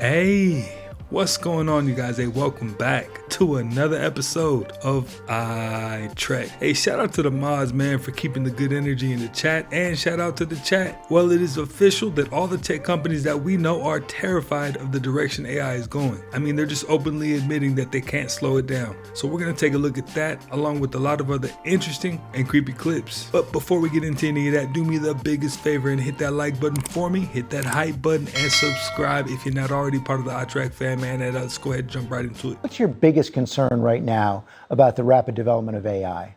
Hey, what's going on, you guys? Hey, welcome back to another episode of iTrek. Hey, shout out to the mods, man, for keeping the good energy in the chat, and shout out to the chat. Well, it is official that all the tech companies that we know are terrified of the direction AI is going. I mean, they're just openly admitting that they can't slow it down. So we're gonna take a look at that, along with a lot of other interesting and creepy clips. But before we get into any of that, do me the biggest favor and hit that like button for me, hit that hype button, and subscribe if you're not already part of the iTrek fam, man. And let's go ahead and jump right into it. What's your biggest concern right now about the rapid development of AI?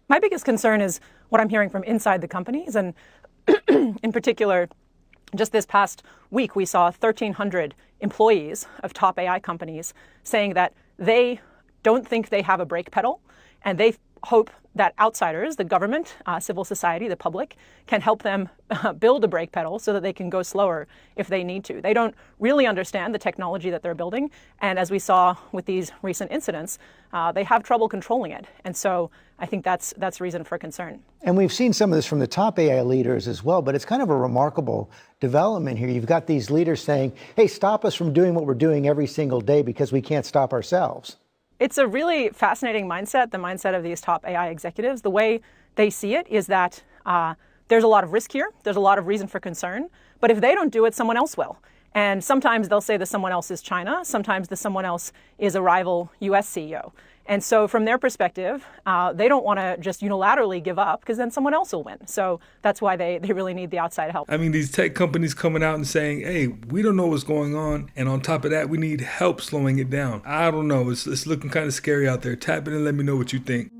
My biggest concern is what I'm hearing from inside the companies, and in particular, just this past week, we saw 1,300 employees of top AI companies saying that they don't think they have a brake pedal, and they hope that outsiders, the government, civil society, the public, can help them build a brake pedal so that they can go slower if they need to. They don't really understand the technology that they're building, and as we saw with these recent incidents, they have trouble controlling it. And so I think that's reason for concern. And we've seen some of this from the top AI leaders as well, but it's kind of a remarkable development here. You've got these leaders saying, hey, stop us from doing what we're doing every single day because we can't stop ourselves. It's a really fascinating mindset, the mindset of these top AI executives. The way they see it is that there's a lot of risk here. There's a lot of reason for concern. But if they don't do it, someone else will. And sometimes they'll say that someone else is China. Sometimes the someone else is a rival US CEO. And so from their perspective, they don't want to just unilaterally give up because then someone else will win. So that's why they really need the outside help. I mean, these tech companies coming out and saying, hey, we don't know what's going on. And on top of that, we need help slowing it down. I don't know. It's looking kind of scary out there. Tap in and let me know what you think.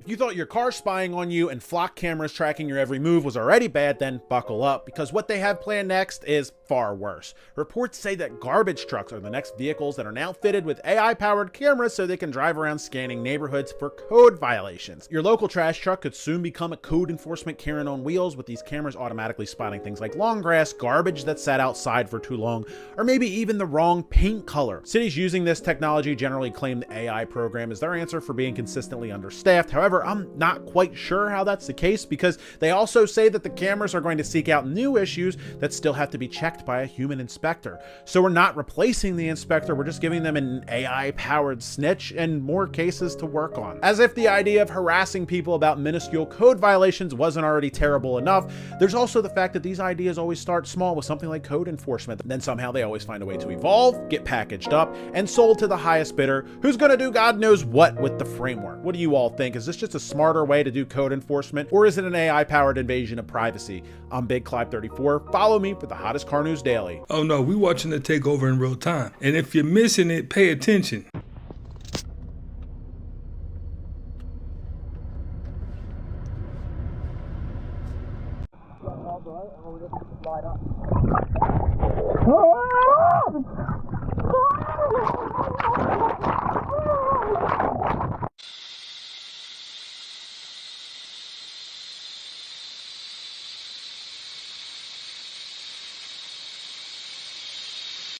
You thought your car spying on you and flock cameras tracking your every move was already bad, then buckle up, because what they have planned next is far worse. Reports say that garbage trucks are the next vehicles that are now fitted with AI-powered cameras so they can drive around scanning neighborhoods for code violations. Your local trash truck could soon become a code enforcement Karen on wheels, with these cameras automatically spotting things like long grass, garbage that sat outside for too long, or maybe even the wrong paint color. Cities using this technology generally claim the AI program is their answer for being consistently understaffed. However, I'm not quite sure how that's the case, because they also say that the cameras are going to seek out new issues that still have to be checked by a human inspector. So we're not replacing the inspector, we're just giving them an AI-powered snitch and more cases to work on. As if the idea of harassing people about minuscule code violations wasn't already terrible enough, there's also the fact that these ideas always start small with something like code enforcement. Then somehow they always find a way to evolve, get packaged up, and sold to the highest bidder, who's gonna do God knows what with the framework. What do you all think? Is this just a smarter way to do code enforcement, or is it an AI-powered invasion of privacy? I'm Big Clive 34. Follow me for the hottest car news daily. Oh no, we watching it take over in real time. And if you're missing it, pay attention.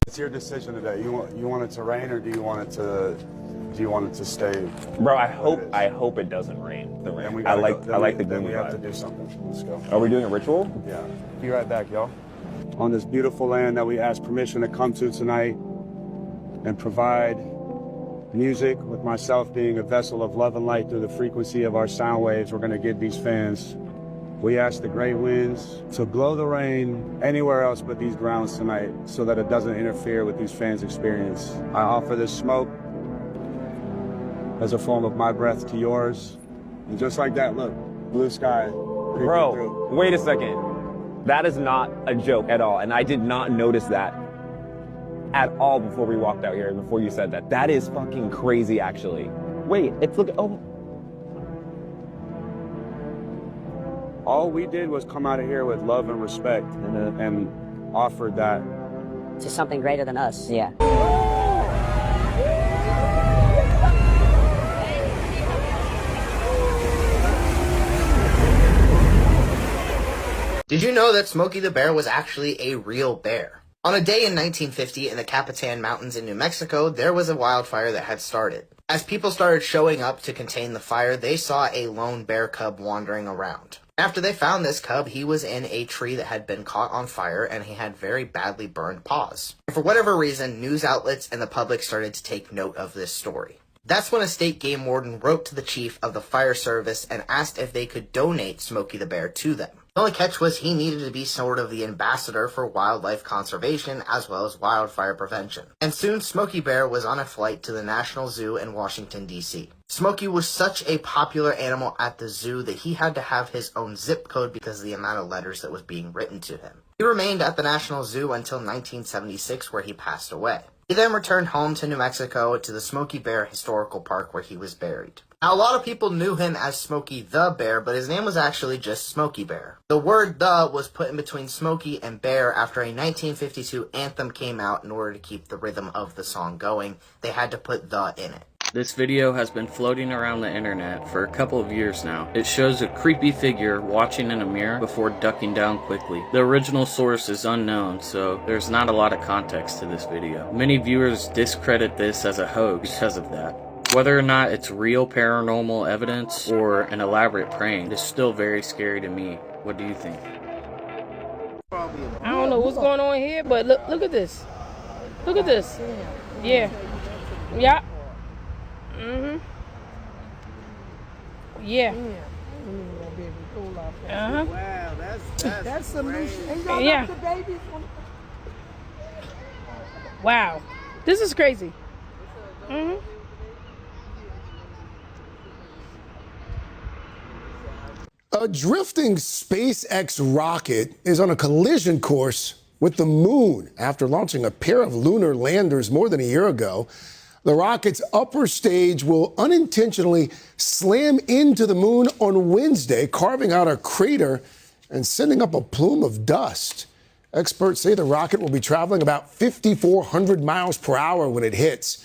It's your decision today. You want it to rain, or do you want it to stay? Bro, I hope it doesn't rain. The rain. I like the Then gloomy we have to vibe. do something. Let's go. Are we doing a ritual? Yeah. Be right back, y'all. On this beautiful land that we asked permission to come to tonight and provide music, with myself being a vessel of love and light through the frequency of our sound waves, we're going to give these fans. We ask the great winds to blow the rain anywhere else but these grounds tonight, so that it doesn't interfere with these fans' experience. I offer this smoke as a form of my breath to yours. And just like that, look, blue sky. Bro, wait a second. That is not a joke at all, and I did not notice that at all before we walked out here, before you said that. That is fucking crazy, actually. Wait, it's looking, oh. All we did was come out of here with love and respect, and offered that to something greater than us. Yeah. Did you know that Smokey the Bear was actually a real bear? On a day in 1950 in the Capitan Mountains in New Mexico, there was a wildfire that had started. As people started showing up to contain the fire, they saw a lone bear cub wandering around. After they found this cub, he was in a tree that had been caught on fire and he had very badly burned paws. And for whatever reason, news outlets and the public started to take note of this story. That's when a state game warden wrote to the chief of the fire service and asked if they could donate Smokey the Bear to them. The only catch was he needed to be sort of the ambassador for wildlife conservation as well as wildfire prevention. And soon Smokey Bear was on a flight to the National Zoo in Washington, D.C. Smokey was such a popular animal at the zoo that he had to have his own zip code because of the amount of letters that was being written to him. He remained at the National Zoo until 1976 where he passed away. He then returned home to New Mexico to the Smokey Bear Historical Park where he was buried. Now, a lot of people knew him as Smokey the Bear, but his name was actually just Smokey Bear. The word "the" was put in between Smokey and Bear after a 1952 anthem came out. In order to keep the rhythm of the song going, they had to put "the" in it. This video has been floating around the internet for a couple of years now. It shows a creepy figure watching in a mirror before ducking down quickly. The original source is unknown, so there's not a lot of context to this video. Many viewers discredit this as a hoax because of that. Whether or not it's real paranormal evidence or an elaborate prank, it's still very scary to me. What do you think? I don't know what's going on here, but look at this. Look at this. Yeah. Yeah. Mm-hmm. Yeah. Uh-huh. Wow, that's some new shit. Yeah. Wow. This is crazy. Mm-hmm. A drifting SpaceX rocket is on a collision course with the moon after launching a pair of lunar landers more than a year ago. The rocket's upper stage will unintentionally slam into the moon on Wednesday, carving out a crater and sending up a plume of dust. Experts say the rocket will be traveling about 5,400 miles per hour when it hits.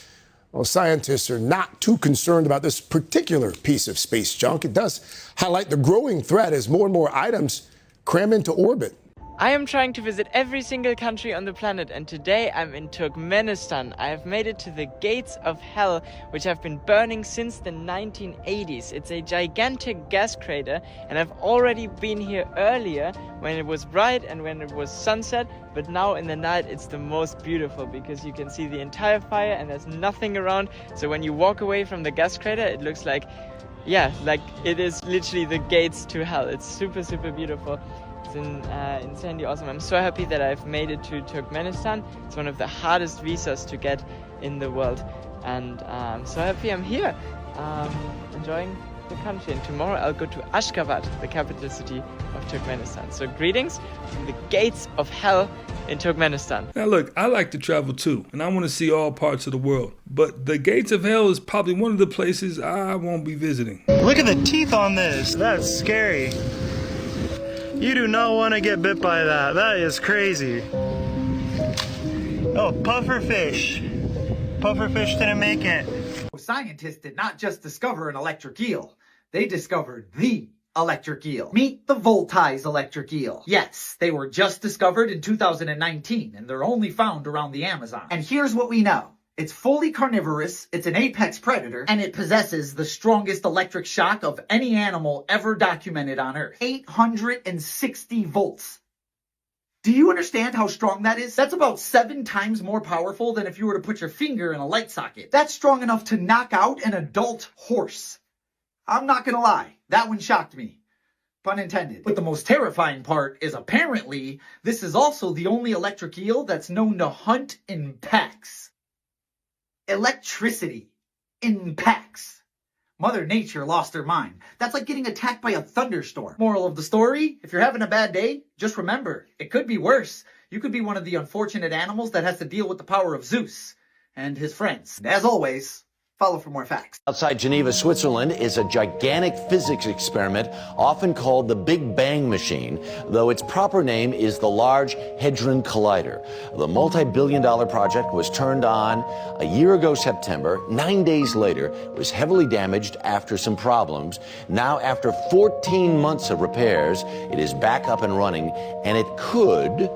Well, scientists are not too concerned about this particular piece of space junk. It does highlight the growing threat as more and more items cram into orbit. I am trying to visit every single country on the planet, and today I'm in Turkmenistan. I have made it to the gates of hell, which have been burning since the 1980s. It's a gigantic gas crater, and I've already been here earlier when it was bright and when it was sunset, but now in the night it's the most beautiful because you can see the entire fire and there's nothing around. So when you walk away from the gas crater, it looks like, yeah, like it is literally the gates to hell. It's super, super beautiful. It's insanely awesome. I'm so happy that I've made it to Turkmenistan. It's one of the hardest visas to get in the world, and I'm so happy I'm here, enjoying the country. And tomorrow I'll go to Ashgabat, the capital city of Turkmenistan. So greetings from the gates of hell in Turkmenistan. Now look, I like to travel too, and I want to see all parts of the world. But the gates of hell is probably one of the places I won't be visiting. Look at the teeth on this. That's scary. You do not want to get bit by that. That is crazy. Oh, pufferfish. Pufferfish didn't make it. Scientists did not just discover an electric eel. They discovered the electric eel. Meet the Voltize electric eel. Yes, they were just discovered in 2019, and they're only found around the Amazon. And here's what we know. It's fully carnivorous, it's an apex predator, and it possesses the strongest electric shock of any animal ever documented on Earth. 860 volts. Do you understand how strong that is? That's about 7 times more powerful than if you were to put your finger in a light socket. That's strong enough to knock out an adult horse. I'm not gonna lie, that one shocked me. Pun intended. But the most terrifying part is apparently this is also the only electric eel that's known to hunt in packs. Electricity in packs. Mother Nature lost her mind. That's like getting attacked by a thunderstorm. Moral of the story, if you're having a bad day, just remember, it could be worse. You could be one of the unfortunate animals that has to deal with the power of Zeus and his friends. And as always, Follow for more facts. Outside Geneva, Switzerland is a gigantic physics experiment often called the Big Bang Machine, though its proper name is the Large Hadron Collider. The multi-billion-dollar project was turned on a year ago September. 9 days later, it was heavily damaged after some problems. Now, after 14 months of repairs, it is back up and running, and it could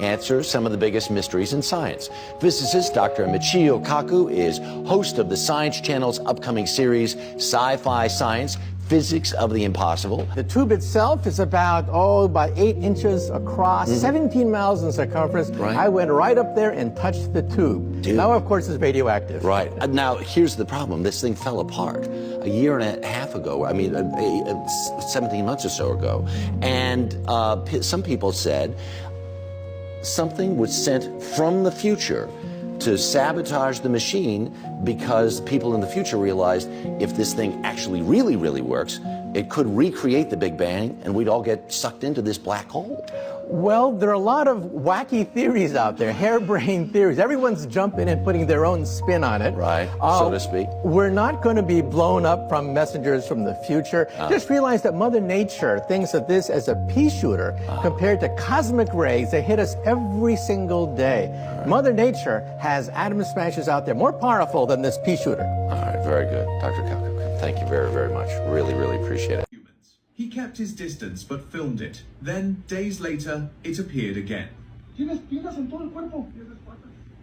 answer some of the biggest mysteries in science. Physicist Dr. Michio Kaku is host of the Science Channel's upcoming series, Sci-Fi Science, Physics of the Impossible. The tube itself is about 8 inches across, 17 miles in circumference. Right. I went right up there and touched the tube. Now, of course, it's radioactive. Right. Now, here's the problem. This thing fell apart a year and a half ago. 17 months or so ago. And some people said something was sent from the future to sabotage the machine because people in the future realized if this thing actually really works, it could recreate the Big Bang and we'd all get sucked into this black hole. Well, there are a lot of wacky theories out there, harebrained theories. Everyone's jumping and putting their own spin on it. Right, so to speak. We're not going to be blown up from messengers from the future. Just realize that Mother Nature thinks of this as a pea shooter compared to cosmic rays that hit us every single day. Right. Mother Nature has atom smashers out there more powerful than this pea shooter. All right, very good. Dr. Kaku, thank you very much. Really appreciate it. He kept his distance but filmed it. Then, days later, it appeared again.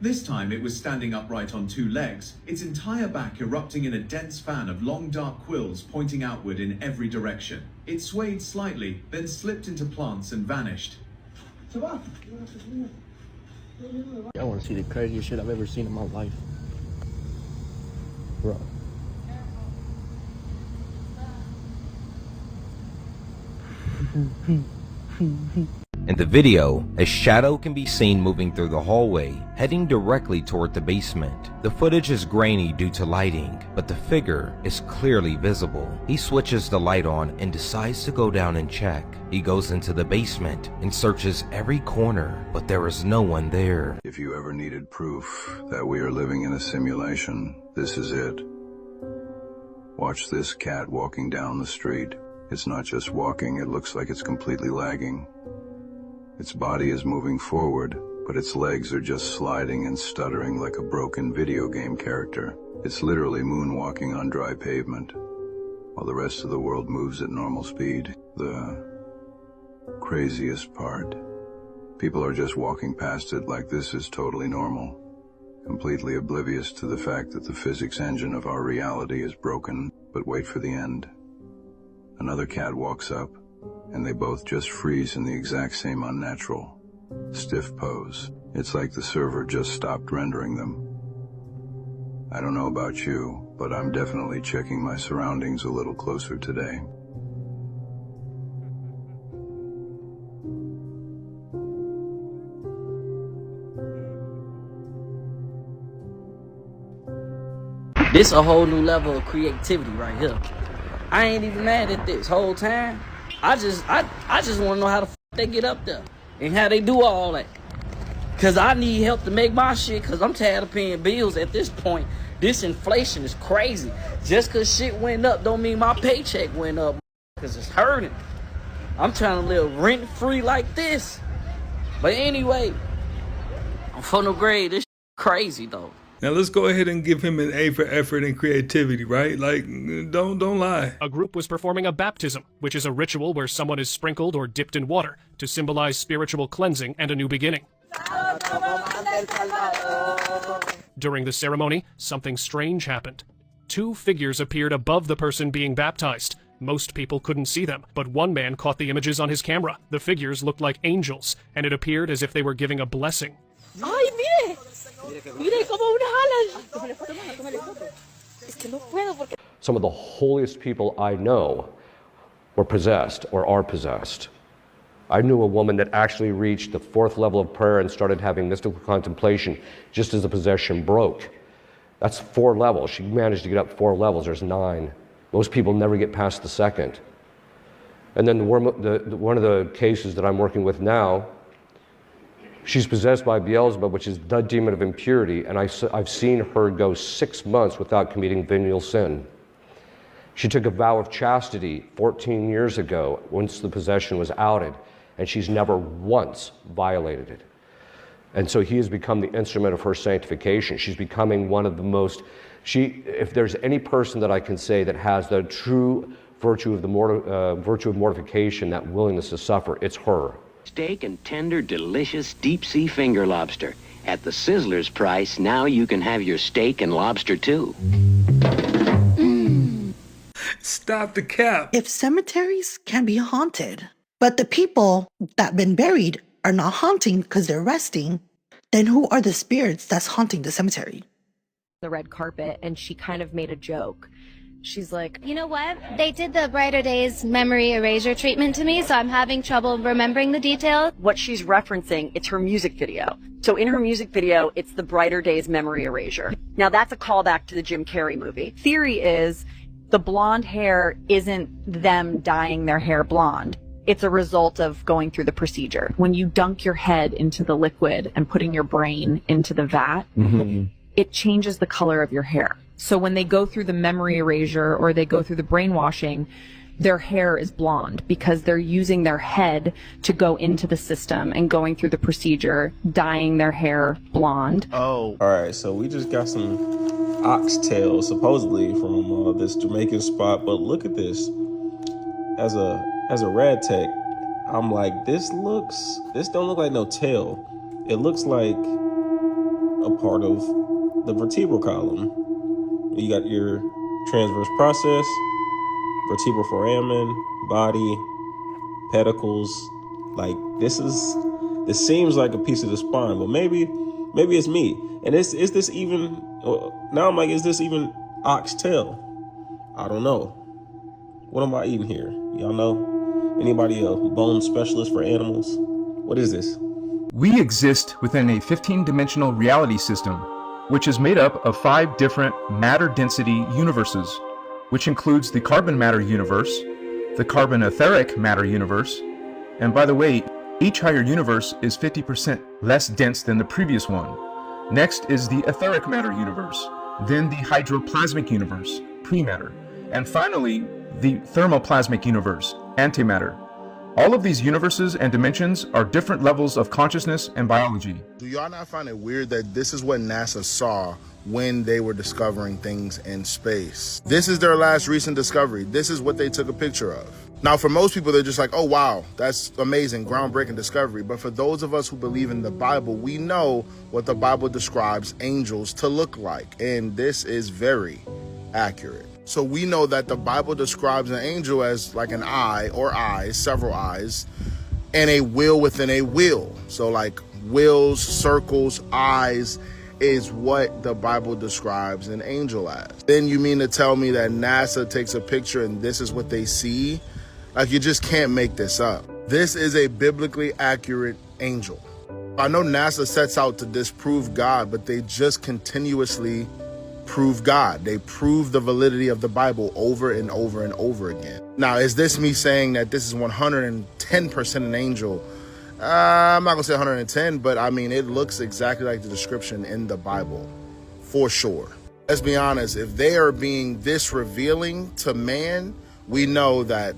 This time it was standing upright on 2 legs, its entire back erupting in a dense fan of long dark quills pointing outward in every direction. It swayed slightly, then slipped into plants and vanished. I want to see the craziest shit I've ever seen in my life. Bro. In the video, a shadow can be seen moving through the hallway, heading directly toward the basement. The footage is grainy due to lighting, but the figure is clearly visible. He switches the light on and decides to go down and check. He goes into the basement and searches every corner, but there is no one there. If you ever needed proof that we are living in a simulation, this is it. Watch this cat walking down the street. It's not just walking, it looks like it's completely lagging. Its body is moving forward, but its legs are just sliding and stuttering like a broken video game character. It's literally moonwalking on dry pavement, while the rest of the world moves at normal speed. The craziest part, people are just walking past it like this is totally normal, completely oblivious to the fact that the physics engine of our reality is broken. But wait for the end. Another cat walks up, and they both just freeze in the exact same unnatural, stiff pose. It's like the server just stopped rendering them. I don't know about you, but I'm definitely checking my surroundings a little closer today. This a whole new level of creativity right here. I ain't even mad at this whole time. I just want to know how the they get up there and how they do all that. Cause I need help to make my shit. Cause I'm tired of paying bills at this point. This inflation is crazy. Just cause shit went up don't mean my paycheck went up. Cause it's hurting. I'm trying to live rent free like this. But anyway, I'm for no grade. This crazy though. Now let's go ahead and give him an A for effort and creativity, right? Like, don't lie. A group was performing a baptism, which is a ritual where someone is sprinkled or dipped in water to symbolize spiritual cleansing and a new beginning. During the ceremony, something strange happened. 2 figures appeared above the person being baptized. Most people couldn't see them, but one man caught the images on his camera. The figures looked like angels, and it appeared as if they were giving a blessing. ¡Ay, mire! ¡Mire cómo una jala! Es que no puedo porque... Some of the holiest people I know were possessed or are possessed. I knew a woman that actually reached the 4th level of prayer and started having mystical contemplation just as the possession broke. That's 4 levels. She managed to get up 4 levels. There's 9. Most people never get past the 2nd. And then one of the cases that I'm working with now, She's possessed by Beelzebub, which is the demon of impurity, and I've seen her go 6 months without committing venial sin. She took a vow of chastity 14 years ago once the possession was outed, and she's never once violated it. And so he has become the instrument of her sanctification. She's becoming one of the most, if there's any person that I can say that has the true virtue of virtue of mortification, that willingness to suffer, it's her. Steak and tender, delicious deep-sea finger lobster. At the Sizzler's price, now you can have your steak and lobster too. Stop the cap. If cemeteries can be haunted, but the people that been buried are not haunting because they're resting, then who are the spirits that's haunting the cemetery? The red carpet, and she kind of made a joke. She's like, you know what? They did the Brighter Days memory erasure treatment to me, so I'm having trouble remembering the details. What she's referencing, it's her music video. So in her music video, it's the Brighter Days memory erasure. Now that's a callback to the Jim Carrey movie. Theory is the blonde hair isn't them dyeing their hair blonde. It's a result of going through the procedure. When you dunk your head into the liquid and putting your brain into the vat, it changes the color of your hair. So when they go through the memory erasure or they go through the brainwashing, their hair is blonde because they're using their head to go into the system and going through the procedure, dyeing their hair blonde. Oh. All right, so we just got some oxtail supposedly from this Jamaican spot, but look at this. As a rad tech, I'm like, this don't look like no tail. It looks like a part of the vertebral column. You got your transverse process, vertebral foramen, body, pedicles. Like this seems like a piece of the spine, but maybe it's me. And is this even? Now I'm like, is this even oxtail? I don't know. What am I eating here? Y'all know? Anybody a bone specialist for animals? What is this? We exist within a 15-dimensional reality system, which is made up of 5 different matter density universes, which includes the carbon matter universe, the carbon etheric matter universe, and by the way, each higher universe is 50% less dense than the previous one. Next is the etheric matter universe, then the hydroplasmic universe, pre-matter, and finally, the thermoplasmic universe, antimatter. All of these universes and dimensions are different levels of consciousness and biology. Do y'all not find it weird that this is what NASA saw when they were discovering things in space? This is their last recent discovery. This is what they took a picture of. Now, for most people, they're just like, oh, wow, that's amazing, groundbreaking discovery. But for those of us who believe in the Bible, we know what the Bible describes angels to look like. And this is very accurate. So we know that the Bible describes an angel as like an eye or eyes, several eyes, and a wheel within a wheel. So like wheels, circles, eyes is what the Bible describes an angel as. Then you mean to tell me that NASA takes a picture and this is what they see? Like, you just can't make this up. This is a biblically accurate angel. I know NASA sets out to disprove God, but they just continuously prove God. They prove the validity of the Bible over and over and over again. Now, is this me saying that this is 110% an angel? I'm not gonna say 110, but I mean, it looks exactly like the description in the Bible, for sure. Let's be honest, if they are being this revealing to man, we know that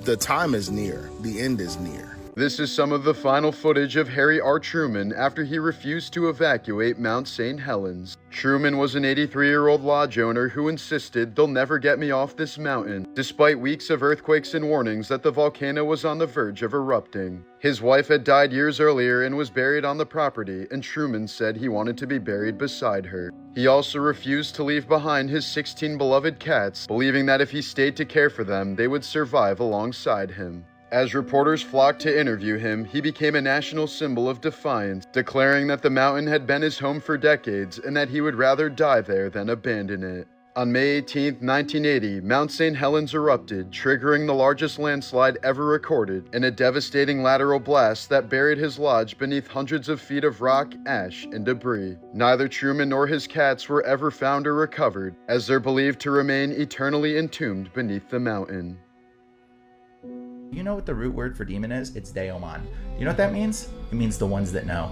the time is near, the end is near. This is some of the final footage of Harry R. Truman after he refused to evacuate Mount St. Helens. Truman was an 83-year-old lodge owner who insisted they'll never get me off this mountain, despite weeks of earthquakes and warnings that the volcano was on the verge of erupting. His wife had died years earlier and was buried on the property, and Truman said he wanted to be buried beside her. He also refused to leave behind his 16 beloved cats, believing that if he stayed to care for them, they would survive alongside him. As reporters flocked to interview him, he became a national symbol of defiance, declaring that the mountain had been his home for decades and that he would rather die there than abandon it. On May 18, 1980, Mount St. Helens erupted, triggering the largest landslide ever recorded and a devastating lateral blast that buried his lodge beneath hundreds of feet of rock, ash, and debris. Neither Truman nor his cats were ever found or recovered, as they're believed to remain eternally entombed beneath the mountain. You know what the root word for demon is? It's Daemon. You know what that means? It means the ones that know.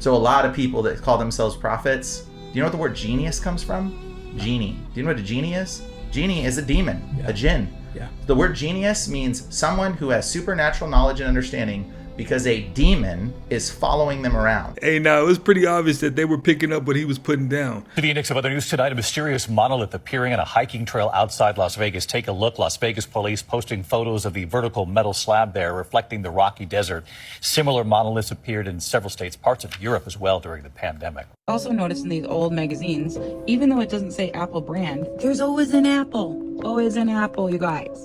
So a lot of people that call themselves prophets, do you know what the word genius comes from? Genie. Do you know what a genie is? Genie is a demon, a jinn. Yeah. The word genius means someone who has supernatural knowledge and understanding because a demon is following them around. Hey, now, it was pretty obvious that they were picking up what he was putting down. To the index of other news tonight, a mysterious monolith appearing on a hiking trail outside Las Vegas. Take a look. Las Vegas police posting photos of the vertical metal slab there reflecting the rocky desert. Similar monoliths appeared in several states, parts of Europe as well during the pandemic. Also noticed in these old magazines, even though it doesn't say Apple brand, there's always an Apple. Always an Apple, you guys.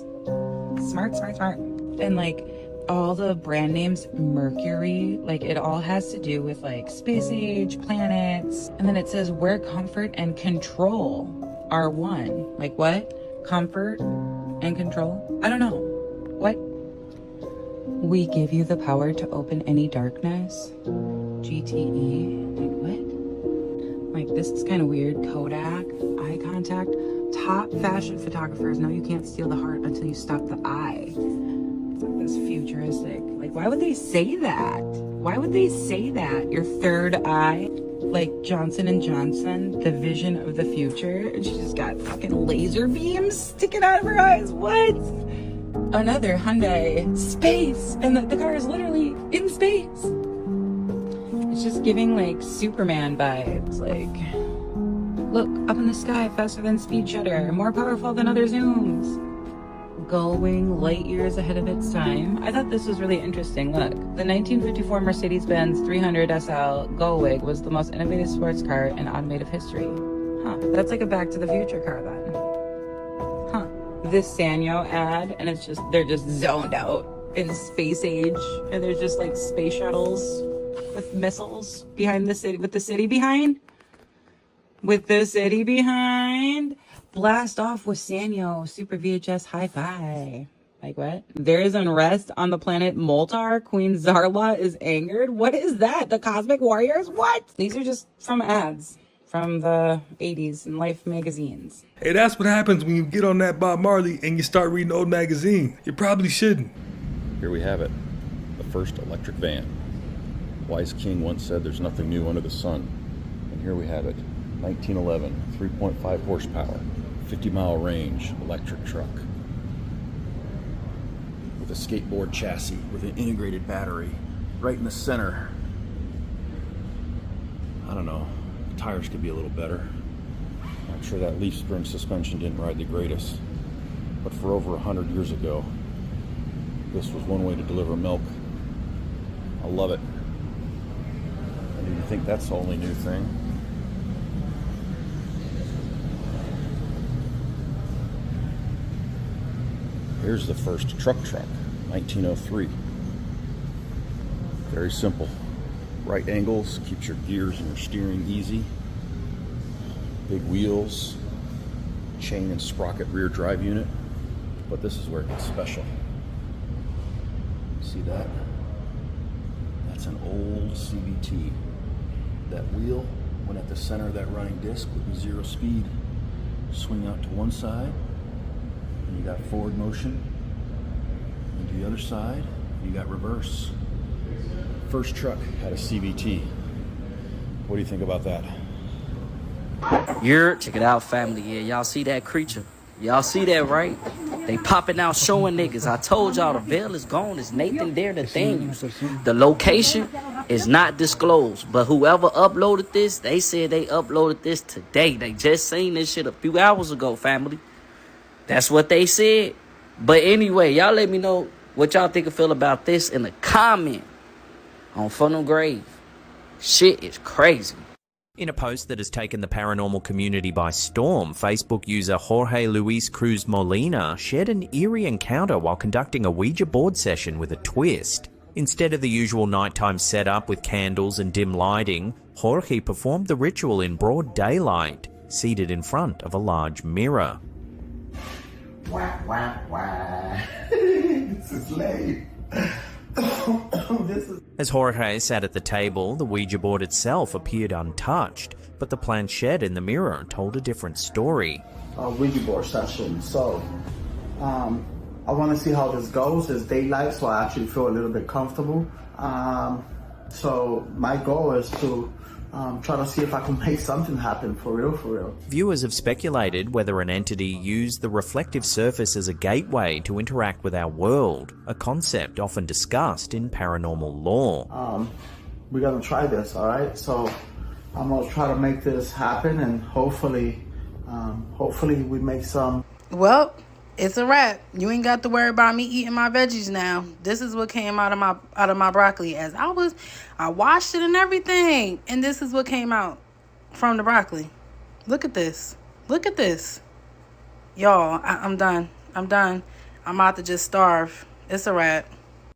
Smart, smart, smart. And like, all the brand names, Mercury, like it all has to do with like space age, planets. And then it says where comfort and control are one. Like what? Comfort and control? I don't know. What? We give you the power to open any darkness. GTE. Like what? Like this is kind of weird. Kodak, eye contact. Top fashion photographers know you can't steal the heart until you stop the eye. This futuristic. Like, why would they say that? Why would they say that? Your third eye? Like Johnson & Johnson, the vision of the future. And she just got fucking laser beams sticking out of her eyes. What? Another Hyundai space. And the car is literally in space. It's just giving like Superman vibes. Like, look up in the sky faster than speed shutter, more powerful than other zooms. Going light years ahead of its time. I thought this was really interesting. Look, the 1954 Mercedes-Benz 300 SL Gullwig was the most innovative sports car in automotive history. Huh, that's like a Back to the Future car then. Huh, this Sanyo ad, and it's just, they're just zoned out in space age, and there's just like space shuttles with missiles behind the city, with the city behind. With the city behind. Blast off with Sanyo, Super VHS Hi-Fi. Like what? There is unrest on the planet Moltar. Queen Zarla is angered. What is that? The Cosmic Warriors? What? These are just from ads from the 80s in Life magazines. Hey, that's what happens when you get on that Bob Marley and you start reading old magazines. You probably shouldn't. Here we have it, the first electric van. Wise King once said there's nothing new under the sun. And here we have it, 1911, 3.5 horsepower. 50-mile range electric truck with a skateboard chassis with an integrated battery right in the center. I don't know, the tires could be a little better. I'm sure that leaf spring suspension didn't ride the greatest, but for over 100 years ago, this was one way to deliver milk. I love it. And do you think that's the only new thing? Here's the first truck, 1903. Very simple. Right angles, keeps your gears and your steering easy. Big wheels, chain and sprocket rear drive unit. But this is where it gets special. See that? That's an old CVT. That wheel, when at the center of that running disc, would be 0 speed. Swing out to one side. And you got forward motion, and to the other side, you got reverse. First truck had a CVT. What do you think about that? Check it out, family. Yeah, y'all see that creature? Y'all see that, right? They popping out showing niggas. I told y'all the veil is gone. It's Nathan there to thing. The location is not disclosed, but whoever uploaded this, they said they uploaded this today. They just seen this shit a few hours ago, family. That's what they said. But anyway, y'all let me know what y'all think and feel about this in the comment on Funnel Grave. Shit is crazy. In a post that has taken the paranormal community by storm, Facebook user Jorge Luis Cruz Molina shared an eerie encounter while conducting a Ouija board session with a twist. Instead of the usual nighttime setup with candles and dim lighting, Jorge performed the ritual in broad daylight, seated in front of a large mirror. Wah, wah, wah. This is lame. As Jorge sat at the table, the Ouija board itself appeared untouched, but the planchette in the mirror told a different story. Ouija board session. So, I want to see how this goes. It's daylight, so I actually feel a little bit comfortable. So my goal is to try to see if I can make something happen for real. Viewers have speculated whether an entity used the reflective surface as a gateway to interact with our world, a concept often discussed in paranormal lore. We're gonna try this, all right? So I'm gonna try to make this happen, and hopefully we make some. Well, it's a wrap. You ain't got to worry about me eating my veggies now. This is what came out of my broccoli. As I washed it and everything, and this is what came out from the broccoli. Look at this. Y'all, I'm done. I'm about to just starve. It's a wrap.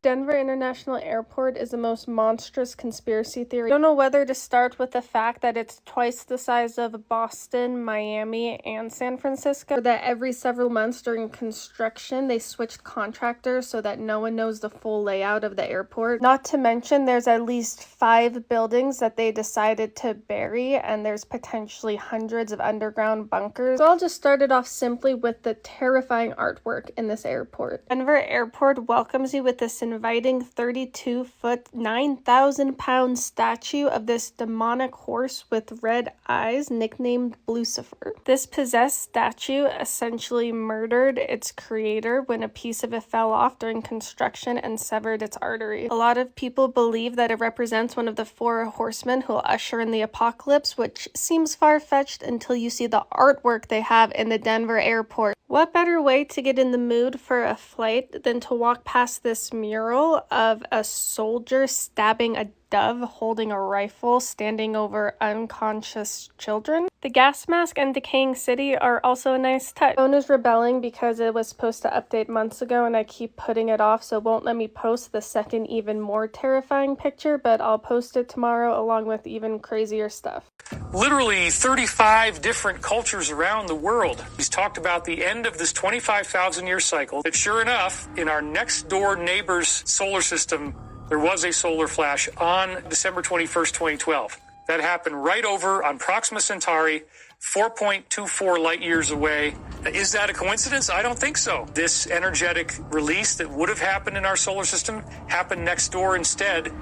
Denver International Airport is the most monstrous conspiracy theory. I don't know whether to start with the fact that it's twice the size of Boston, Miami, and San Francisco. Or that every several months during construction, they switched contractors so that no one knows the full layout of the airport. Not to mention, there's at least 5 buildings that they decided to bury, and there's potentially hundreds of underground bunkers. So I'll just start it off simply with the terrifying artwork in this airport. Denver Airport welcomes you with this inviting 32-foot, 9,000-pound statue of this demonic horse with red eyes nicknamed Lucifer. This possessed statue essentially murdered its creator when a piece of it fell off during construction and severed its artery. A lot of people believe that it represents one of the 4 horsemen who will usher in the apocalypse, which seems far-fetched until you see the artwork they have in the Denver airport. What better way to get in the mood for a flight than to walk past this mural of a soldier stabbing a dove holding a rifle standing over unconscious children? The gas mask and decaying city are also a nice touch. Phone is rebelling because it was supposed to update months ago and I keep putting it off, so it won't let me post the second even more terrifying picture, but I'll post it tomorrow along with even crazier stuff. Literally 35 different cultures around the world. He's talked about the end of this 25,000-year cycle, that sure enough, in our next door neighbor's solar system, there was a solar flash on December 21st, 2012. That happened right over on Proxima Centauri, 4.24 light years away. Is that a coincidence? I don't think so. This energetic release that would have happened in our solar system happened next door instead,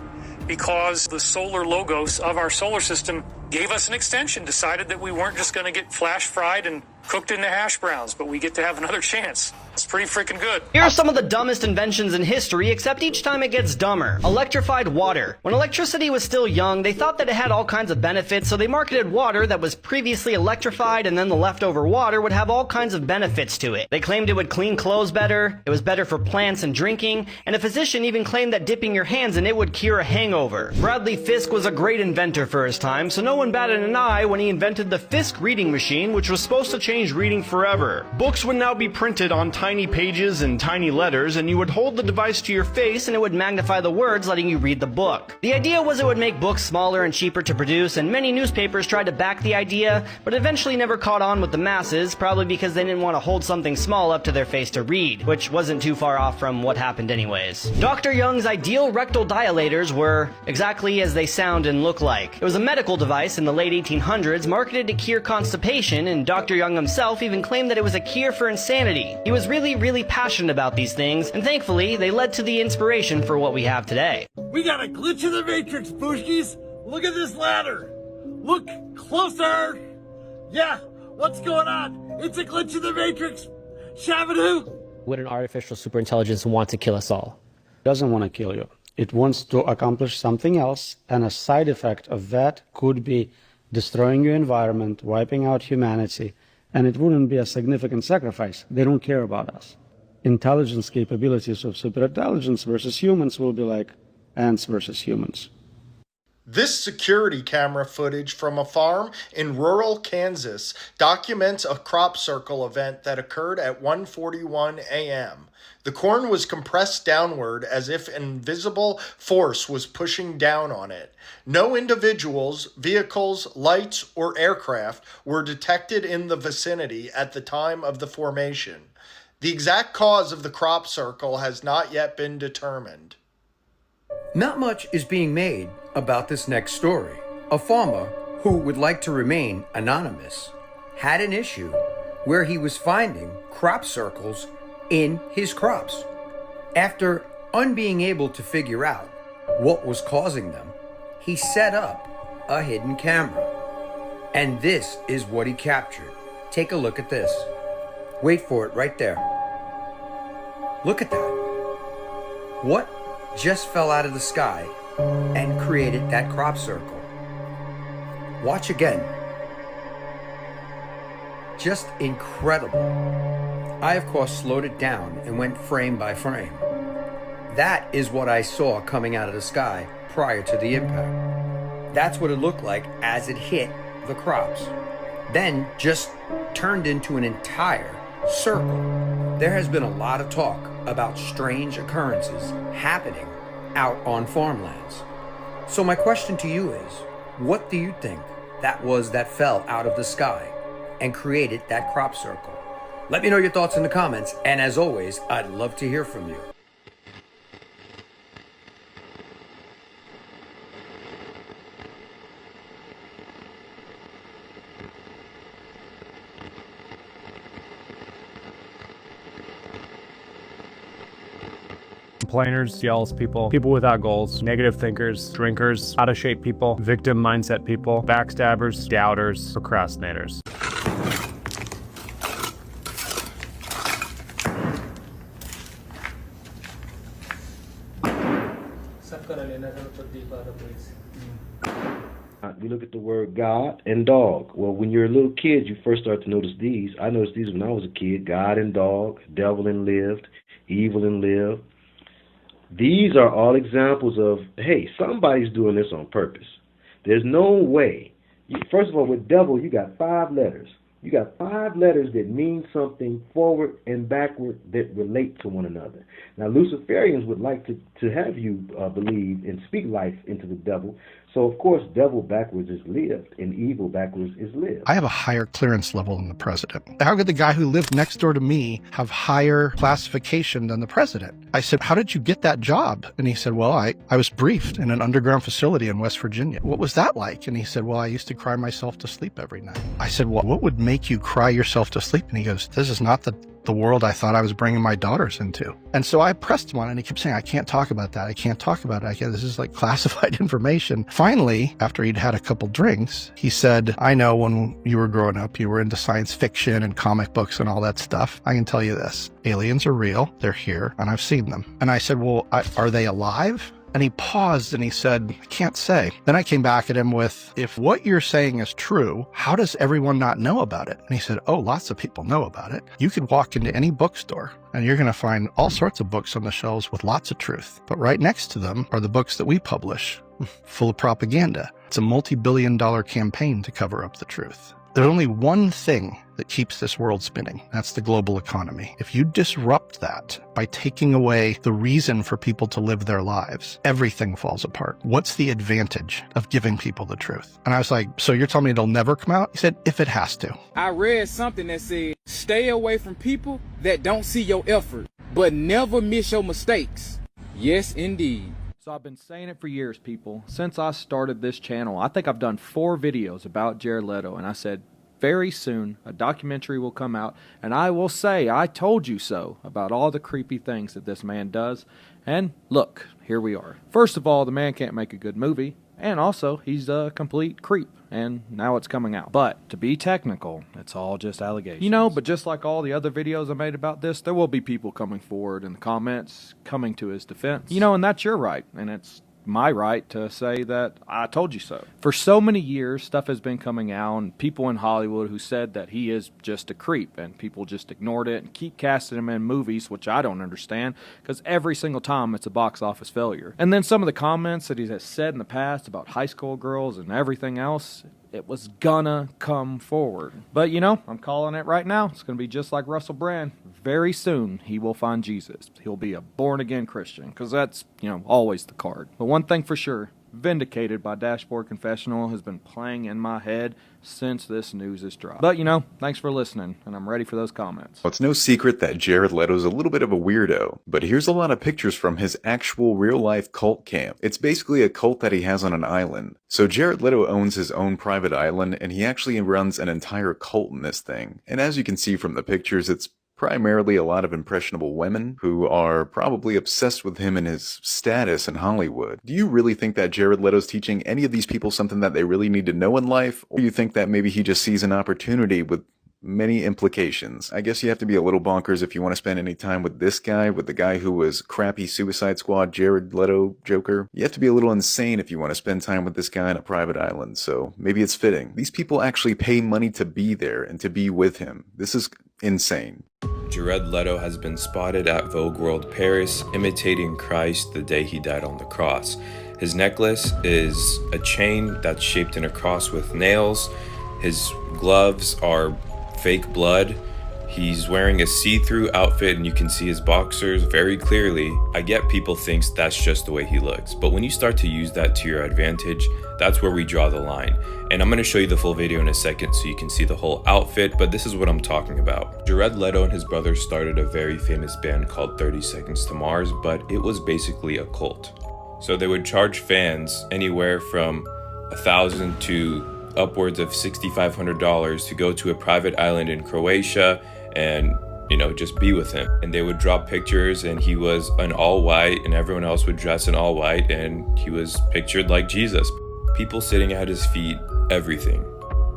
because the solar logos of our solar system gave us an extension, decided that we weren't just going to get flash fried and cooked into hash browns, but we get to have another chance. It's pretty freaking good. Here are some of the dumbest inventions in history, except each time it gets dumber. Electrified water. When electricity was still young, they thought that it had all kinds of benefits, so they marketed water that was previously electrified, and then the leftover water would have all kinds of benefits to it. They claimed it would clean clothes better, it was better for plants and drinking, and a physician even claimed that dipping your hands in it would cure a hangover. Bradley Fisk was a great inventor for his time, so no one batted an eye when he invented the Fisk reading machine, which was supposed to change reading forever. Books would now be printed on tiny pages and tiny letters, and you would hold the device to your face and it would magnify the words, letting you read the book. The idea was it would make books smaller and cheaper to produce, and many newspapers tried to back the idea, but eventually never caught on with the masses, probably because they didn't want to hold something small up to their face to read, which wasn't too far off from what happened anyways. Dr. Young's ideal rectal dilators were exactly as they sound and look like. It was a medical device in the late 1800s marketed to cure constipation, and Dr. Young himself even claimed that it was a cure for insanity. He was really passionate about these things, and thankfully they led to the inspiration for what we have today. We got a glitch in the matrix, Booshies! Look at this ladder! Look closer! Yeah, what's going on? It's a glitch in the matrix! Shabadoo! Would an artificial superintelligence want to kill us all? It doesn't want to kill you. It wants to accomplish something else, and a side effect of that could be destroying your environment, wiping out humanity, and it wouldn't be a significant sacrifice. They don't care about us. Intelligence capabilities of superintelligence versus humans will be like ants versus humans. This security camera footage from a farm in rural Kansas documents a crop circle event that occurred at 1:41 a.m. The corn was compressed downward as if an invisible force was pushing down on it. No individuals, vehicles, lights, or aircraft were detected in the vicinity at the time of the formation. The exact cause of the crop circle has not yet been determined. Not much is being made about this next story. A farmer who would like to remain anonymous had an issue where he was finding crop circles in his crops. After unbeing able to figure out what was causing them, he set up a hidden camera. And this is what he captured. Take a look at this. Wait for it right there. Look at that. What just fell out of the sky and created that crop circle? Watch again. Just incredible. I, of course, slowed it down and went frame by frame. That is what I saw coming out of the sky prior to the impact. That's what it looked like as it hit the crops. Then just turned into an entire circle. There has been a lot of talk about strange occurrences happening out on farmlands. So my question to you is, what do you think that was that fell out of the sky and created that crop circle? Let me know your thoughts in the comments, and as always, I'd love to hear from you. Complainers, jealous people, people without goals, negative thinkers, drinkers, out of shape people, victim mindset people, backstabbers, doubters, procrastinators. We look at the word God and dog. Well, when you're a little kid, you first start to notice these. I noticed these when I was a kid. God and dog, devil and lived, evil and lived. These are all examples of, hey, somebody's doing this on purpose. There's no way. First of all, with devil, you got 5 letters. You got 5 letters that mean something forward and backward that relate to one another. Now, Luciferians would like to have you believe and speak life into the devil. So, of course, devil backwards is lived and evil backwards is lived. I have a higher clearance level than the president. How could the guy who lived next door to me have higher classification than the president? I said, how did you get that job? And he said, well, I was briefed in an underground facility in West Virginia. What was that like? And he said, well, I used to cry myself to sleep every night. I said, well, what would make you cry yourself to sleep? And he goes, this is not the world I thought I was bringing my daughters into. And so I pressed him on it, and he kept saying, I can't talk about that. I can't talk about it. This is like classified information. Finally, after he'd had a couple drinks, he said, I know when you were growing up, you were into science fiction and comic books and all that stuff. I can tell you this, aliens are real. They're here, and I've seen them. And I said, well, are they alive? And he paused and he said, I can't say. Then I came back at him with, if what you're saying is true, how does everyone not know about it? And he said, oh, lots of people know about it. You could walk into any bookstore and you're going to find all sorts of books on the shelves with lots of truth. But right next to them are the books that we publish, full of propaganda. It's a multi-billion-dollar campaign to cover up the truth. There's only one thing that keeps this world spinning. That's the global economy. If you disrupt that by taking away the reason for people to live their lives, everything falls apart. What's the advantage of giving people the truth? And I was like, so you're telling me it'll never come out? He said, if it has to. I read something that said, stay away from people that don't see your effort, but never miss your mistakes. Yes, indeed. So I've been saying it for years, people. Since I started this channel, I think I've done 4 videos about Jared Leto, and I said very soon a documentary will come out, and I will say I told you so about all the creepy things that this man does. And look, here we are. First of all, the man can't make a good movie, and also he's a complete creep, and now it's coming out. But to be technical, it's all just allegations. You know, but just like all the other videos I made about this, there will be people coming forward in the comments, coming to his defense. You know, and that's your right, and it's my right to say that I told you so. For so many years, stuff has been coming out, and people in Hollywood who said that he is just a creep, and people just ignored it and keep casting him in movies, which I don't understand, because every single time it's a box office failure. And then some of the comments that he has said in the past about high school girls and everything else, it was gonna come forward. But you know, I'm calling it right now. It's gonna be just like Russell Brand. Very soon, he will find Jesus. He'll be a born-again Christian, because that's, you know, always the card. But one thing for sure, Vindicated by Dashboard Confessional has been playing in my head since this news is dropped. But, you know, thanks for listening, and I'm ready for those comments. Well, it's no secret that Jared Leto's a little bit of a weirdo, but here's a lot of pictures from his actual real-life cult camp. It's basically a cult that he has on an island. So Jared Leto owns his own private island, and he actually runs an entire cult in this thing. And as you can see from the pictures, it's primarily a lot of impressionable women who are probably obsessed with him and his status in Hollywood. Do you really think that Jared Leto's teaching any of these people something that they really need to know in life? Or do you think that maybe he just sees an opportunity with many implications? I guess you have to be a little bonkers if you want to spend any time with this guy, with the guy who was crappy Suicide Squad Jared Leto Joker. You have to be a little insane if you want to spend time with this guy on a private island, so maybe it's fitting. These people actually pay money to be there and to be with him. This is insane. Jared Leto has been spotted at Vogue World Paris imitating Christ the day he died on the cross. His necklace is a chain that's shaped in a cross with nails. His gloves are fake blood. He's wearing a see-through outfit and you can see his boxers very clearly. I get people thinks that's just the way he looks, but when you start to use that to your advantage, that's where we draw the line. And I'm going to show you the full video in a second so you can see the whole outfit, but this is what I'm talking about. Jared Leto and his brother started a very famous band called 30 Seconds to Mars, but it was basically a cult. So they would charge fans anywhere from $1,000 to upwards of $6,500 to go to a private island in Croatia and, you know, just be with him. And they would drop pictures and he was an all white and everyone else would dress in all white and he was pictured like Jesus. People sitting at his feet, everything.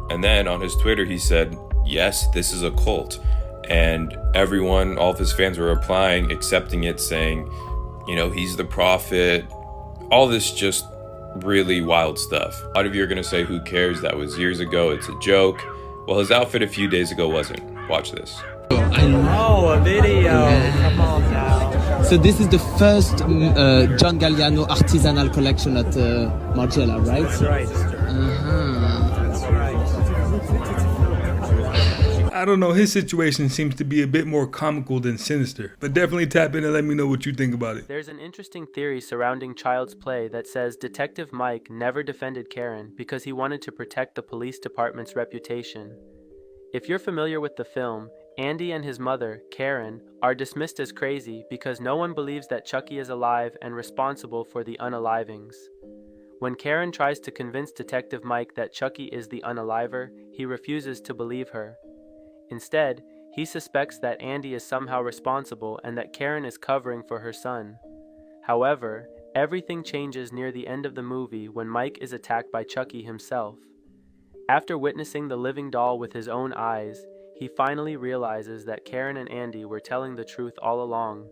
And then on his Twitter he said, yes, this is a cult. And everyone, all of his fans were replying, accepting it, saying, you know, he's the prophet. All this just really wild stuff. A lot of you are going to say, who cares? That was years ago. It's a joke. Well, his outfit a few days ago wasn't. Watch this. Oh, a video. Come on now. So this is the first John Galliano artisanal collection at Margiela, right? That's right. That's right. I don't know, his situation seems to be a bit more comical than sinister, but definitely tap in and let me know what you think about it. There's an interesting theory surrounding Child's Play that says Detective Mike never defended Karen because he wanted to protect the police department's reputation. If you're familiar with the film, Andy and his mother, Karen, are dismissed as crazy because no one believes that Chucky is alive and responsible for the unalivings. When Karen tries to convince Detective Mike that Chucky is the unaliver, he refuses to believe her. Instead, he suspects that Andy is somehow responsible and that Karen is covering for her son. However, everything changes near the end of the movie when Mike is attacked by Chucky himself. After witnessing the living doll with his own eyes, he finally realizes that Karen and Andy were telling the truth all along.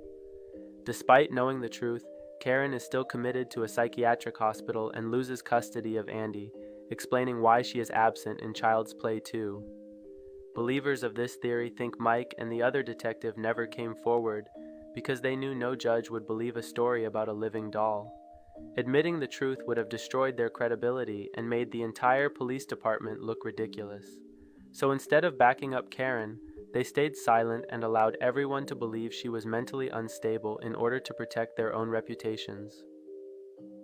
Despite knowing the truth, Karen is still committed to a psychiatric hospital and loses custody of Andy, explaining why she is absent in Child's Play 2. Believers of this theory think Mike and the other detective never came forward because they knew no judge would believe a story about a living doll. Admitting the truth would have destroyed their credibility and made the entire police department look ridiculous. So instead of backing up Karen, they stayed silent and allowed everyone to believe she was mentally unstable in order to protect their own reputations.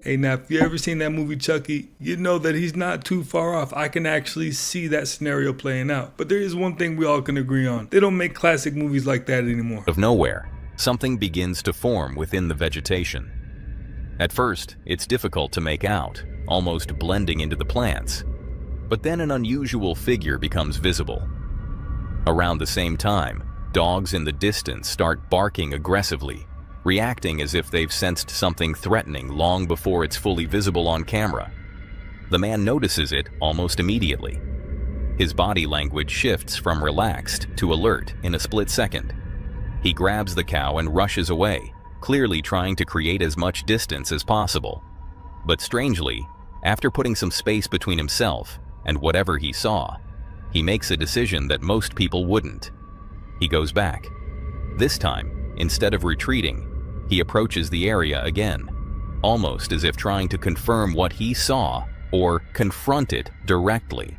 Hey, now, if you ever seen that movie Chucky, you know that he's not too far off. I can actually see that scenario playing out. But there is one thing we all can agree on. They don't make classic movies like that anymore. Of nowhere, something begins to form within the vegetation. At first, it's difficult to make out, almost blending into the plants. But then an unusual figure becomes visible. Around the same time, dogs in the distance start barking aggressively, reacting as if they've sensed something threatening long before it's fully visible on camera. The man notices it almost immediately. His body language shifts from relaxed to alert in a split second. He grabs the cow and rushes away, clearly trying to create as much distance as possible. But strangely, after putting some space between himself and whatever he saw, he makes a decision that most people wouldn't. He goes back. This time, instead of retreating, he approaches the area again, almost as if trying to confirm what he saw or confront it directly.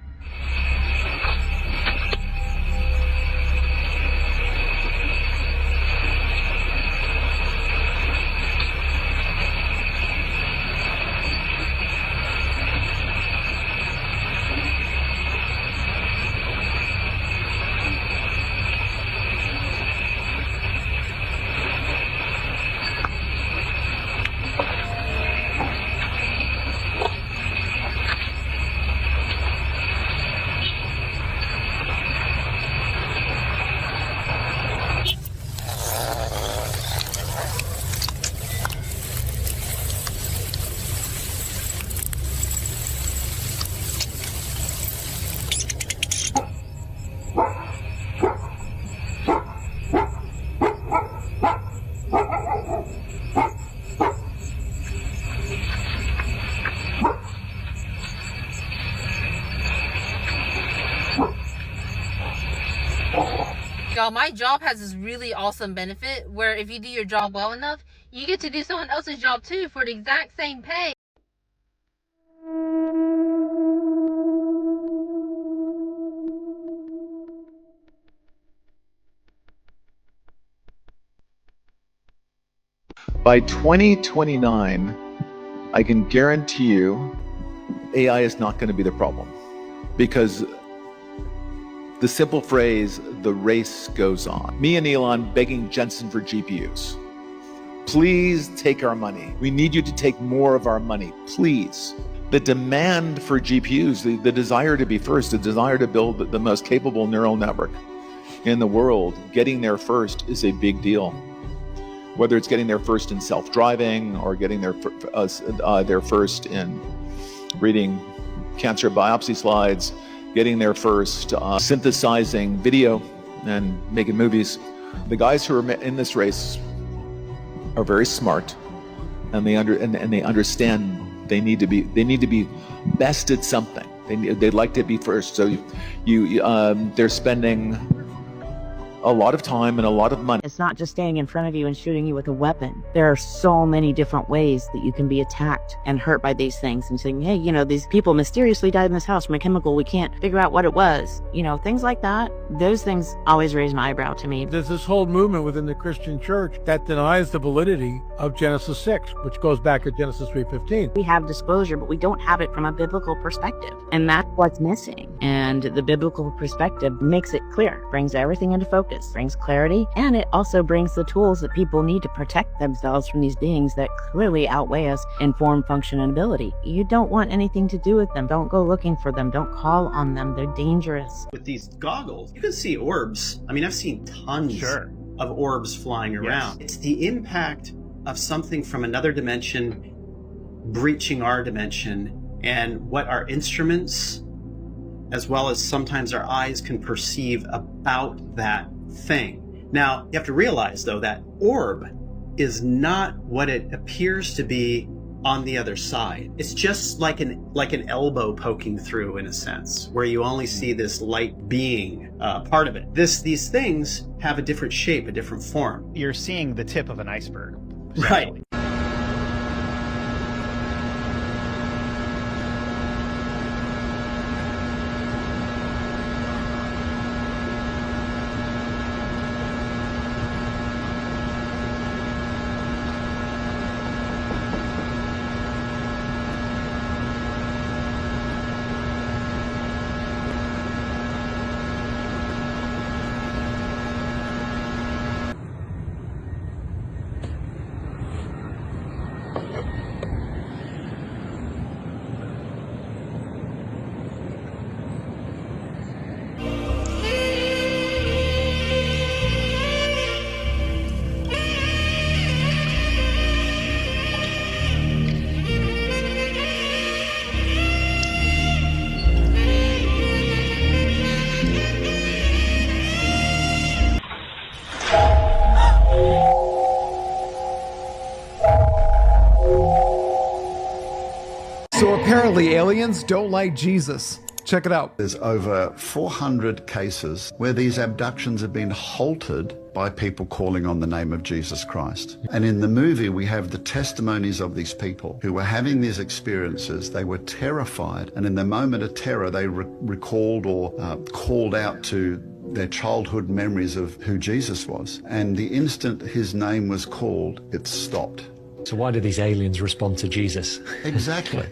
y'all, my job has this really awesome benefit where if you do your job well enough, you get to do someone else's job too for the exact same pay. By 2029, I can guarantee you AI is not going to be the problem, because the simple phrase, the race goes on. Me and Elon begging Jensen for GPUs. Please take our money. We need you to take more of our money, please. The demand for GPUs, the desire to be first, the desire to build the most capable neural network in the world, getting there first is a big deal. Whether it's getting there first in self-driving or getting there first in reading cancer biopsy slides, getting there first, synthesizing video and making movies. The guys who are in this race are very smart, and they understand they need to be best at something. They'd like to be first. So they're spending a lot of time and a lot of money. It's not just standing in front of you and shooting you with a weapon. There are so many different ways that you can be attacked and hurt by these things, and saying, hey, you know, these people mysteriously died in this house from a chemical. We can't figure out what it was. You know, things like that. Those things always raise my eyebrow to me. There's this whole movement within the Christian church that denies the validity of Genesis 6, which goes back to Genesis 3:15. We have disclosure, but we don't have it from a biblical perspective. And that's what's missing. And the biblical perspective makes it clear, brings everything into focus, brings clarity, and it also brings the tools that people need to protect themselves from these beings that clearly outweigh us in form, function, and ability. You don't want anything to do with them. Don't go looking for them. Don't call on them. They're dangerous. With these goggles, you can see orbs. I mean, I've seen tons of orbs flying around. Yes. It's the impact of something from another dimension breaching our dimension, and what our instruments, as well as sometimes our eyes, can perceive about that thing. Now, you have to realize, though, that orb is not what it appears to be on the other side. It's just like an elbow poking through, in a sense, where you only see this light being part of it. These things have a different shape, a different form. You're seeing the tip of an iceberg. Right. So apparently aliens don't like Jesus. Check it out. There's over 400 cases where these abductions have been halted by people calling on the name of Jesus Christ. And in the movie, we have the testimonies of these people who were having these experiences. They were terrified, and in the moment of terror, they recalled or called out to their childhood memories of who Jesus was. And the instant his name was called, it stopped. So why do these aliens respond to Jesus? Exactly.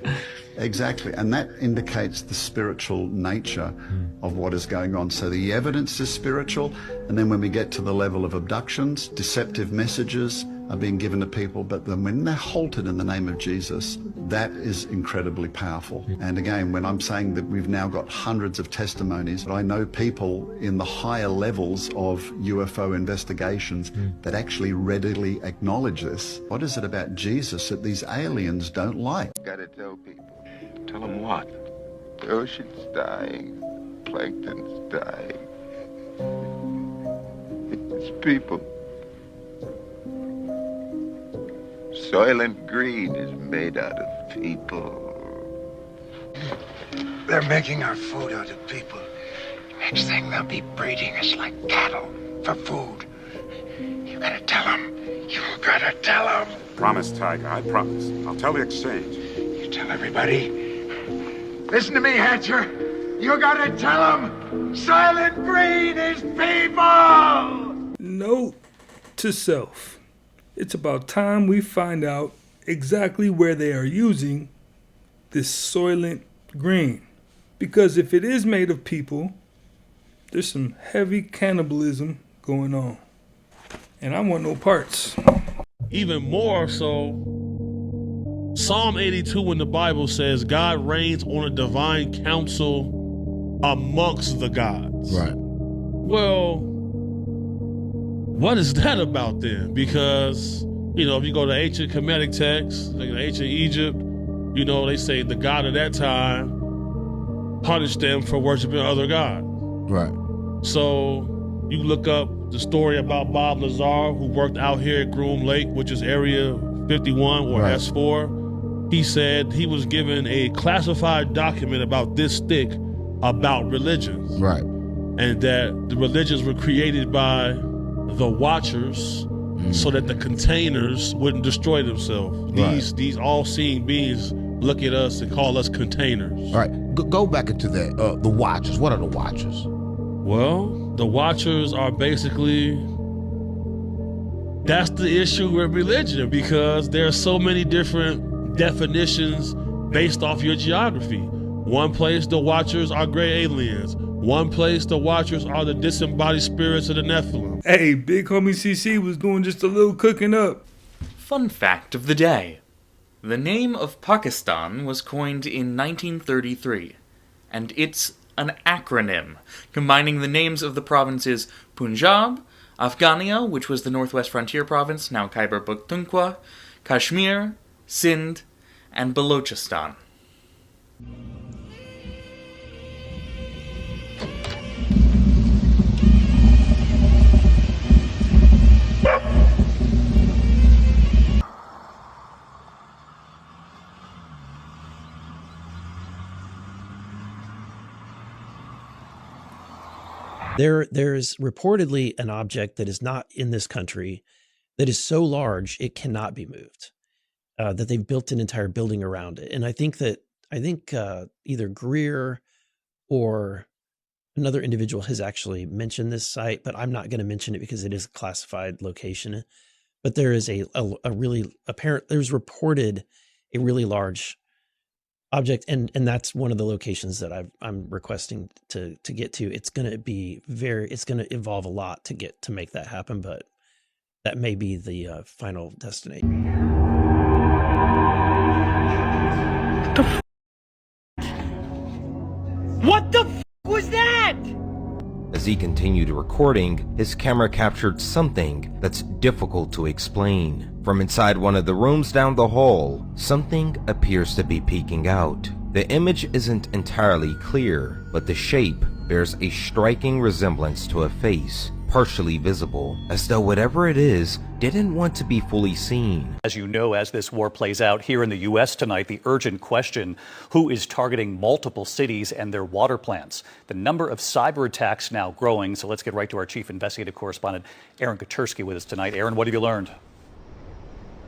Exactly. And that indicates the spiritual nature of what is going on. So the evidence is spiritual. And then when we get to the level of abductions, deceptive messages are being given to people. But then when they're halted in the name of Jesus, that is incredibly powerful. And again, when I'm saying that we've now got hundreds of testimonies, I know people in the higher levels of UFO investigations that actually readily acknowledge this. What is it about Jesus that these aliens don't like? Gotta tell people. Tell them what? The ocean's dying. Plankton's dying. It's people. Soylent Green is made out of people. They're making our food out of people. Next thing they'll be breeding us like cattle. for food. You gotta tell him. You gotta tell him. Promise, Tiger, I promise. I'll tell the exchange. You tell everybody. Listen to me, Hatcher. You gotta tell him Silent Green is people! Note to self. It's about time we find out exactly where they are using this Soylent Green. Because if it is made of people, there's some heavy cannibalism going on. And I want no parts. Even more so, Psalm 82 in the Bible says God reigns on a divine council amongst the gods. Right. Well, what is that about then? Because, you know, if you go to ancient Kemetic texts, like ancient Egypt, you know, they say the God of that time punished them for worshiping other gods. Right. So you look up the story about Bob Lazar, who worked out here at Groom Lake, which is Area 51 or Right. S4. He said he was given a classified document about this thick about religions. Right. And that the religions were created by the Watchers so that the containers wouldn't destroy themselves. Right. These all-seeing beings look at us and call us containers. All right, go back into that. The Watchers. What are the Watchers? Well, the Watchers are basically, that's the issue with religion, because there are so many different definitions based off your geography. One place, the Watchers are gray aliens. One place, the Watchers are the disembodied spirits of the Nephilim. Hey, big homie CC was doing just a little cooking up. Fun fact of the day. The name of Pakistan was coined in 1933, and it's an acronym combining the names of the provinces Punjab, Afghania, which was the northwest frontier province, now Khyber Pakhtunkhwa, Kashmir, Sindh, and Balochistan. There's reportedly an object that is not in this country that is so large it cannot be moved, that they've built an entire building around it. And I think either Greer or another individual has actually mentioned this site, but I'm not going to mention it because it is a classified location. But there is there's reported a really large object, and that's one of the locations that I'm requesting to get to. It's going to evolve a lot to make that happen, but that may be the final destination. What the f was that? As he continued recording, his camera captured something that's difficult to explain. From inside one of the rooms down the hall, something appears to be peeking out. The image isn't entirely clear, but the shape bears a striking resemblance to a face, partially visible, as though whatever it is didn't want to be fully seen. As you know, as this war plays out here in the U.S. tonight, the urgent question, who is targeting multiple cities and their water plants? The number of cyber attacks now growing, so let's get right to our chief investigative correspondent, Aaron Katersky, with us tonight. Aaron, what have you learned?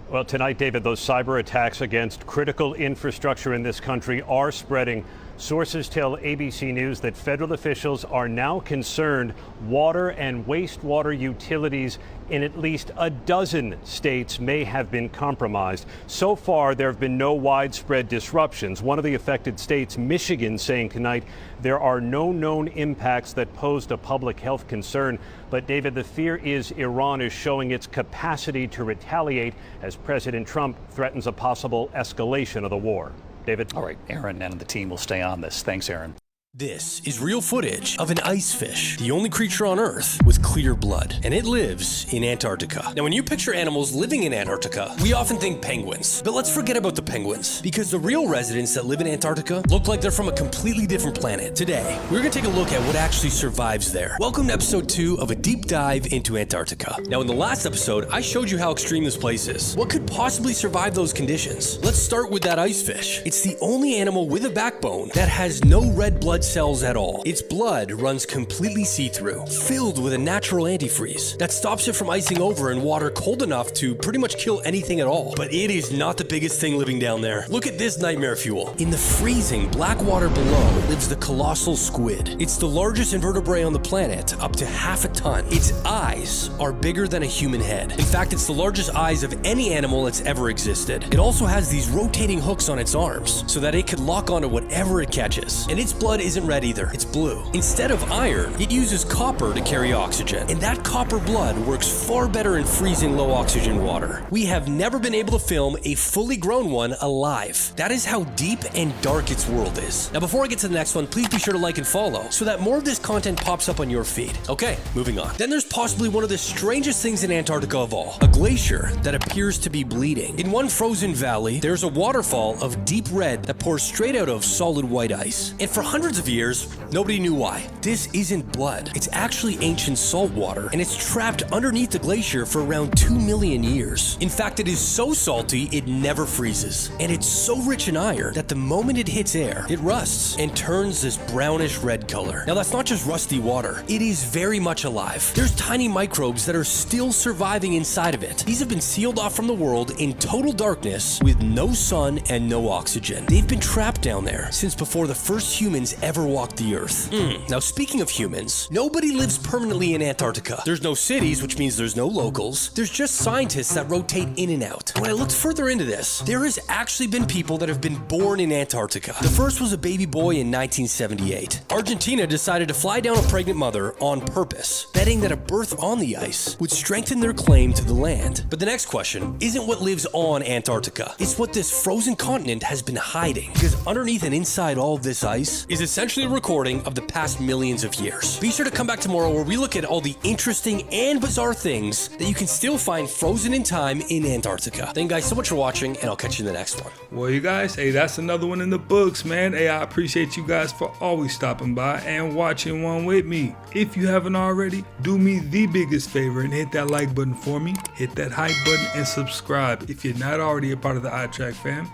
Well, tonight, David, those cyber attacks against critical infrastructure in this country are spreading. Sources tell ABC News that federal officials are now concerned water and wastewater utilities in at least a dozen states may have been compromised. So far, there have been no widespread disruptions. One of the affected states, Michigan, saying tonight there are no known impacts that posed a public health concern. But David, the fear is Iran is showing its capacity to retaliate as President Trump threatens a possible escalation of the war. David? All right, Aaron and the team will stay on this. Thanks, Aaron. This is real footage of an ice fish, the only creature on Earth with clear blood, and it lives in Antarctica. Now, when you picture animals living in Antarctica, we often think penguins. But let's forget about the penguins, because the real residents that live in Antarctica look like they're from a completely different planet. Today, we're going to take a look at what actually survives there. Welcome to episode 2 of a deep dive into Antarctica. Now, in the last episode, I showed you how extreme this place is. What could possibly survive those conditions? Let's start with that ice fish. It's the only animal with a backbone that has no red blood blood cells at all. Its blood runs completely see-through, filled with a natural antifreeze that stops it from icing over in water cold enough to pretty much kill anything at all. But it is not the biggest thing living down there. Look at this nightmare fuel. In the freezing black water below lives the colossal squid. It's the largest invertebrate on the planet, up to half a ton. Its eyes are bigger than a human head. In fact, it's the largest eyes of any animal that's ever existed. It also has these rotating hooks on its arms so that it could lock onto whatever it catches. And its blood isn't red either, it's blue. Instead of iron, it uses copper to carry oxygen. And that copper blood works far better in freezing low oxygen water. We have never been able to film a fully grown one alive. That is how deep and dark its world is. Now before I get to the next one, please be sure to like and follow so that more of this content pops up on your feed. Okay, moving on. Then there's possibly one of the strangest things in Antarctica of all, a glacier that appears to be bleeding. In one frozen valley, there's a waterfall of deep red that pours straight out of solid white ice. And for hundreds of years, nobody knew why. This isn't blood. It's actually ancient salt water, and it's trapped underneath the glacier for around 2 million years. In fact, it is so salty, it never freezes. And it's so rich in iron that the moment it hits air, it rusts and turns this brownish red color. Now that's not just rusty water. It is very much alive. There's tiny microbes that are still surviving inside of it. These have been sealed off from the world in total darkness with no sun and no oxygen. They've been trapped down there since before the first humans ever walked the earth. Now speaking of humans, nobody lives permanently in Antarctica. There's no cities, which means there's no locals. There's just scientists that rotate in and out. When I looked further into this, there has actually been people that have been born in Antarctica. The first was a baby boy in 1978. Argentina decided to fly down a pregnant mother on purpose, betting that a birth on the ice would strengthen their claim to the land. But the next question isn't what lives on Antarctica. It's what this frozen continent has been hiding. Because underneath and inside all of this ice is essentially a recording of the past millions of years. Be sure to come back tomorrow where we look at all the interesting and bizarre things that you can still find frozen in time in Antarctica. Thank you guys so much for watching, and I'll catch you in the next one. Well, you guys, hey, that's another one in the books, man. Hey, I appreciate you guys for always stopping by and watching one with me. If you haven't already, do me the biggest favor and hit that like button for me. Hit that hype button and subscribe if you're not already a part of the iTrack fam.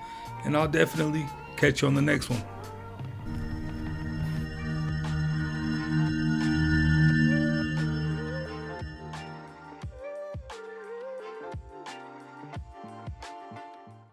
And I'll definitely catch you on the next one.